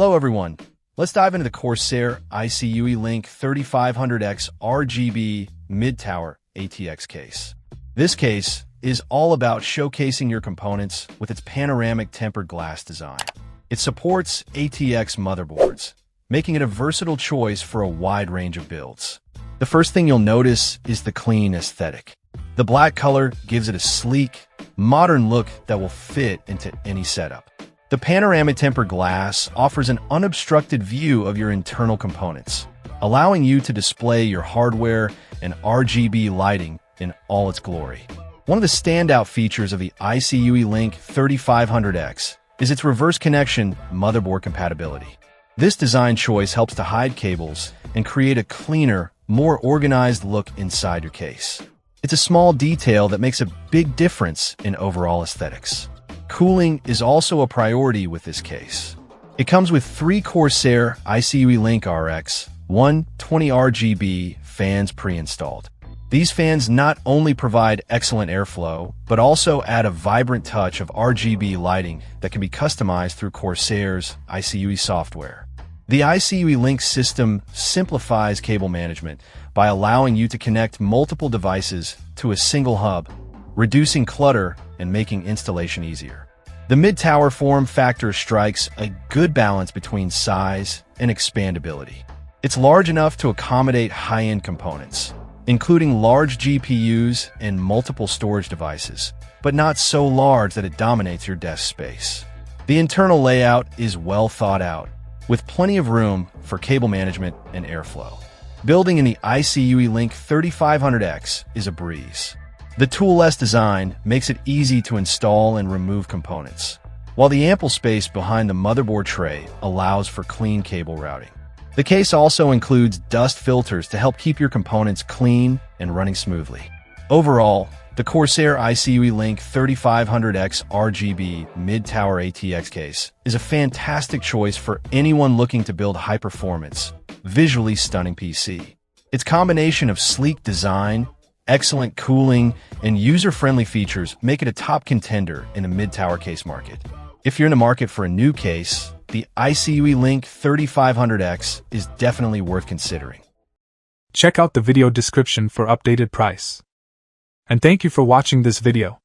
Hello everyone, let's dive into the Corsair iCUE Link 3500X RGB mid-tower ATX case. This case is all about showcasing your components with its panoramic tempered glass design. It supports ATX motherboards, making it a versatile choice for a wide range of builds. The first thing you'll notice is the clean aesthetic. The black color gives it a sleek, modern look that will fit into any setup. The panoramic tempered glass offers an unobstructed view of your internal components, allowing you to display your hardware and RGB lighting in all its glory. One of the standout features of the iCUE Link 3500X is its reverse connection motherboard compatibility. This design choice helps to hide cables and create a cleaner, more organized look inside your case. It's a small detail that makes a big difference in overall aesthetics. Cooling is also a priority with this case. It comes with 3 Corsair iCUE Link RX 120 RGB fans pre-installed. These fans not only provide excellent airflow, but also add a vibrant touch of RGB lighting that can be customized through Corsair's iCUE software. The iCUE Link system simplifies cable management by allowing you to connect multiple devices to a single hub, reducing clutter and making installation easier. The mid-tower form factor strikes a good balance between size and expandability. It's large enough to accommodate high-end components, including large GPUs and multiple storage devices, but not so large that it dominates your desk space. The internal layout is well thought out, with plenty of room for cable management and airflow. Building in the iCUE Link 3500X is a breeze. The tool-less design makes it easy to install and remove components, while the ample space behind the motherboard tray allows for clean cable routing. The case also includes dust filters to help keep your components clean and running smoothly. Overall, the Corsair iCUE Link 3500X RGB mid-tower ATX case is a fantastic choice for anyone looking to build high-performance, visually stunning PC. Its combination of sleek design, excellent cooling, and user-friendly features make it a top contender in the mid-tower case market. If you're in the market for a new case, the iCUE Link 3500X is definitely worth considering. Check out the video description for updated price. And thank you for watching this video.